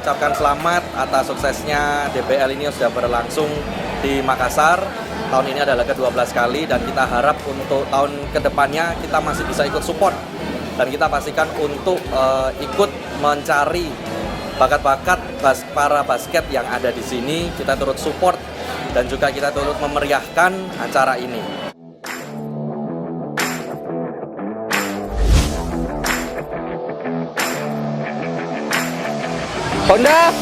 mengucapkan selamat atas suksesnya DBL ini sudah berlangsung di Makassar. Tahun ini adalah ke-12 kali dan kita harap untuk tahun kedepannya kita masih bisa ikut support dan kita pastikan untuk ikut mencari bakat-bakat para basket yang ada di sini. Kita turut support dan juga kita turut memeriahkan acara ini. Honda